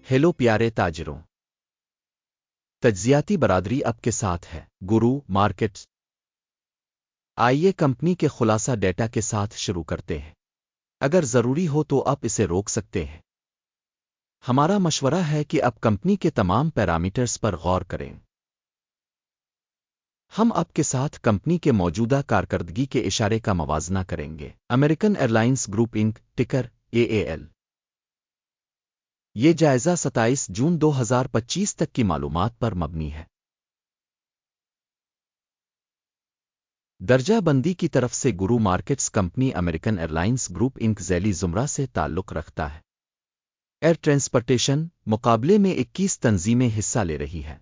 Hello प्यारे ताजरों, तज्जियाती बरादरी अब के साथ है गुरु मार्केट्स। आइए कंपनी के खुलासा डेटा के साथ शुरू करते हैं। अगर जरूरी हो तो आप इसे रोक सकते हैं। हमारा मशवरा है कि आप कंपनी के तमाम पैरामीटर्स पर गौर करें। हम आपके साथ कंपनी के मौजूदा कारकर्दगी के इशारे का मवाजना करेंगे। अमेरिकन एयरलाइंस ग्रुप इंक, टिकर AAL। ये जायजा 27 जून 2025 तक की मालूमात पर मबनी है। दर्जा बंदी की तरफ से Guru Markets company American Airlines Group Inc ज़ैली ज़ुमरा से ताल्लुक़ रखता है। एयर ट्रांसपोर्टेशन मुकाबले में 21 तंजीमें हिस्सा ले रही है।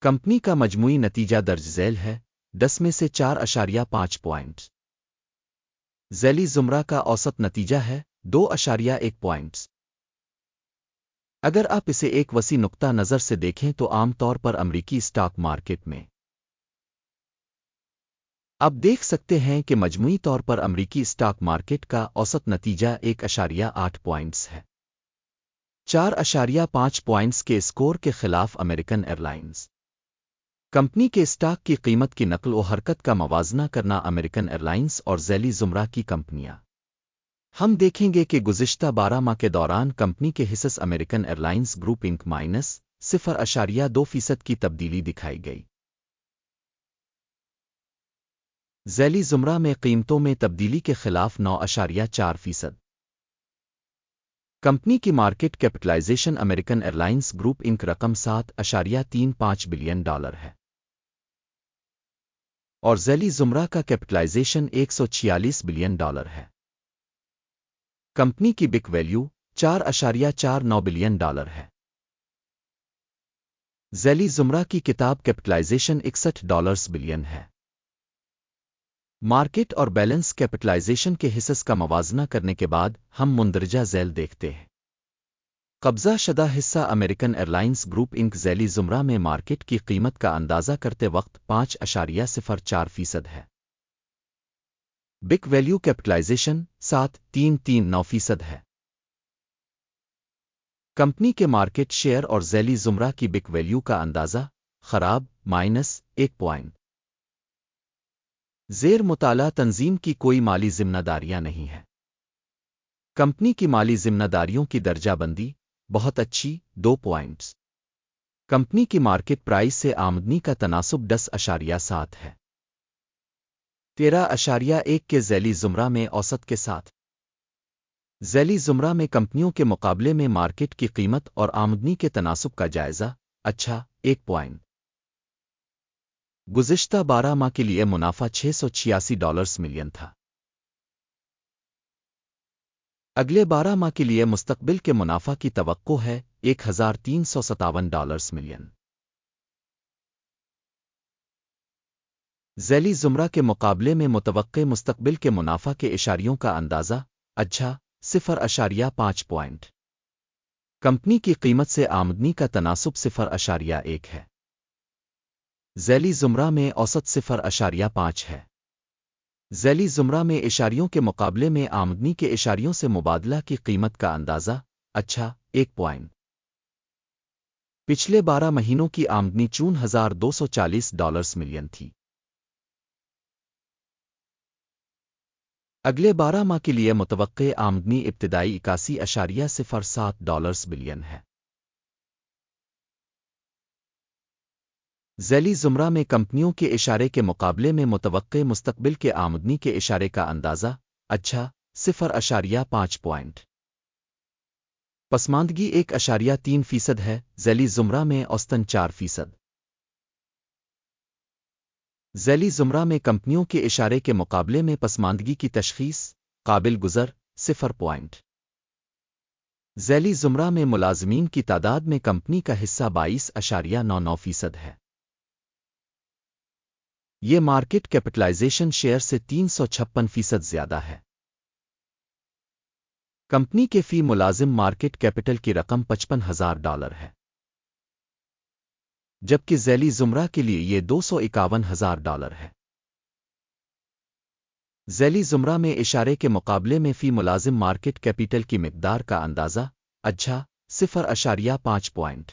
कंपनी का मजमूई नतीजा दर्ज झैल है 10 में से 4.5 पॉइंट्स। ज़ैली ज़ुमरा का औसत नतीजा है 2.1 पॉइंट्स। अगर आप इसे एक वसी नुक्ता नज़र से देखें तो आमतौर पर अमरीकी स्टॉक मार्केट में आप देख सकते हैं कि मजमूई तौर पर अमरीकी स्टॉक मार्केट का औसत नतीजा 1.8 पॉइंट्स है। 4.5 पॉइंट्स के स्कोर के खिलाफ अमेरिकन एयरलाइंस कंपनी के स्टॉक की कीमत की नकल व हरकत का मवाजना करना अमेरिकन एयरलाइंस और ज़ैली ज़ुमरा की कंपनियां। हम देखेंगे कि गुज़िश्ता 12 माह के दौरान कंपनी के हिस्स अमेरिकन एयरलाइंस ग्रुप इंक -0.2% की तब्दीली दिखाई गई। ज़ैली ज़ुमरा में कीमतों में तब्दीली के खिलाफ 9.4%। कंपनी की market capitalisation American Airlines Group Inc रकम $7.35 बिलियन है और ज़ैली ज़ुमरा का कैपिटलाइजेशन $146 बिलियन है। कंपनी की बिक वैल्यू $4.49 बिलियन है। ज़ैली ज़ुमरा की किताब कैपिटलाइजेशन $61 बिलियन है। मार्केट और बैलेंस कैपिटलाइजेशन के हिस्स का मवाजना करने के बाद हम मुंदरजा झैल देखते हैं। कब्जा शदा हिस्सा अमेरिकन एयरलाइंस ग्रुप इंक ज़ैली ज़ुमरा में मार्केट की कीमत का अंदाज़ा करते वक्त 5.04% है। बिक वैल्यू कैपिटलाइजेशन 7.339% है। कंपनी के मार्केट शेयर और ज़ैली ज़ुमरा की बिक वैल्यू का अंदाज़ा खराब -1 पॉइंट। ज़ेर मुताला तंजीम की कोई माली जिम्मेदारियां नहीं है। कंपनी की माली जिम्मेदारियों की दर्जाबंदी बहुत अच्छी 2 पॉइंट्स। कंपनी की मार्केट प्राइस से आमदनी का तनासुब 10.7 है। 13.1 के ज़ैली ज़ुमरा में औसत के साथ। ज़ैली ज़ुमरा में कंपनियों के मुकाबले में मार्केट की कीमत और आमदनी के तनासुब का जायजा अच्छा 1 पॉइंट। गुज़िश्ता 12 माह के लिए मुनाफा $686 मिलियन था। अगले 12 माह के लिए मुस्तकबिल के मुनाफा की तवक्को है $1,357 मिलियन। ज़ैली ज़ुमरा के मुकाबले में मुतवक्के मुस्तकबिल के मुनाफा के इशारियों का अंदाज़ा अच्छा 0.5 पॉइंट। कंपनी की कीमत से आमदनी का तनासुब 0.1 है। ज़ैली ज़ुमरा में औसत 0.5 है। ज़ैली ज़ुमरा में इशारियों के मुकाबले में आमदनी के इशारियों से मुबादला की कीमत का अंदाज़ा अच्छा 1 पॉइंट। पिछले 12 महीनों की आमदनी $5240 मिलियन थी। अगले 12 माह के लिए मुतवक्के आमदनी इब्तिदाई $81.07 बिलियन है। ज़ैली ज़ुमरा में कंपनियों के इशारे के मुकाबले में मुतवक्के मुस्तकबिल के आमदनी के इशारे का अंदाज़ा अच्छा 0.5 पॉइंट। पसमानदगी 1.3% है। ज़ैली ज़ुमरा में औसतन 4%। ज़ैली ज़ुमरा में कंपनियों के इशारे के मुकाबले में पसमानदगी की तशख़ीस काबिल गुज़र 0 पॉइंट। ज़ैली ज़ुमरा में मुलाज़मीन की तादाद में कंपनी का हिस्सा 22.99% है। ये मार्केट कैपिटलाइजेशन शेयर से 356% ज़्यादा है। कंपनी के फी मुलाजिम मार्केट कैपिटल की रकम $55,000 है, जबकि ज़ैली ज़ुमरा के लिए ये $251,000 है। ज़ैली ज़ुमरा में इशारे के मुकाबले में फी मुलाजिम मार्केट कैपिटल की मिकदार का अंदाज़ा अच्छा 0.5 पॉइंट।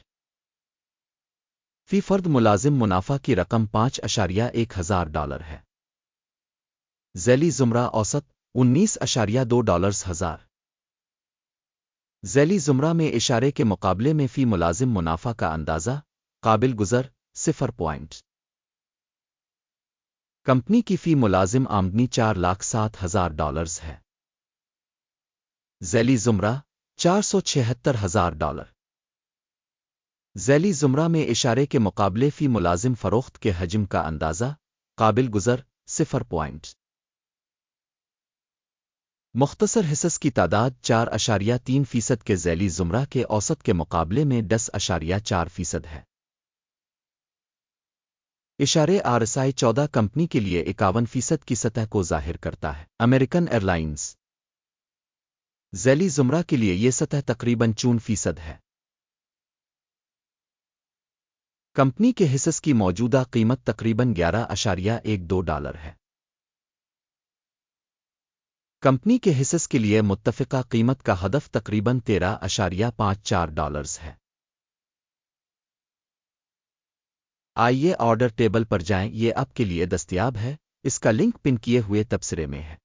फी फर्द मुलाजिम मुनाफा की रकम $5,100 है। ज़ैली ज़ुमरा औसत $19.2 हजार। ज़ैली ज़ुमरा में इशारे के मुकाबले में फ़ी मुलाजिम मुनाफा का अंदाज़ा काबिल गुज़र 0 पॉइंट। कंपनी की फ़ी मुलाजिम आमदनी $4,07,000 है। ज़ैली ज़ुमरा $476,000। ज़ैली ज़ुमरा में इशारे के मुकाबले फ़ी मुलाजिम फ़रोख्त के हजम का अंदाज़ा काबिल गुज़र 0 पॉइंट। मुख्तसर हिस्स की तादाद 4.3% के ज़ैली ज़ुमरा के औसत के मुकाबले में 10.4% है। इशारे RSI 14 कंपनी के लिए 51% की सतह को ज़ाहिर करता है। अमेरिकन एयरलाइंस ज़ैली ज़ुमरा के लिए ये सतह तकरीबन 54% है। कंपनी के हिस्स की मौजूदा कीमत तकरीबन $11.12 है। कंपनी के हिस्स के लिए मुत्तफ़िका कीमत का हदफ तकरीबन $13.54 है। आइए ऑर्डर टेबल पर जाएं, ये आपके लिए दस्तयाब है। इसका लिंक पिन किए हुए तबसरे में है।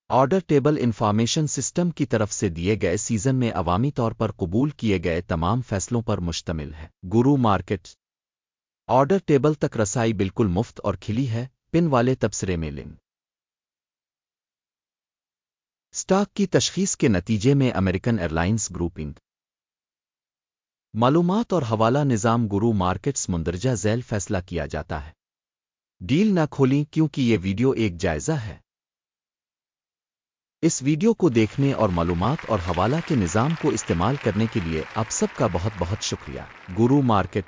ऑर्डर टेबल इंफॉर्मेशन सिस्टम की तरफ से दिए गए सीजन में अवामी तौर पर कबूल किए गए तमाम फैसलों पर मुश्तमिल है। गुरु मार्केट ऑर्डर टेबल तक रसाई बिल्कुल मुफ्त और खिली है। पिन वाले तबसरे में लिंक। स्टॉक की तशखीस के नतीजे में अमेरिकन एयरलाइंस ग्रुप इंक। मालूमात और हवाला निज़ाम गुरु मार्केट्स मुंदरजा झैल फैसला किया जाता है। डील ना खोलें क्योंकि ये वीडियो एक जायज़ा है। इस वीडियो को देखने और मालूमात और हवाला के निज़ाम को इस्तेमाल करने के लिए आप सबका बहुत बहुत शुक्रिया। गुरु मार्केट।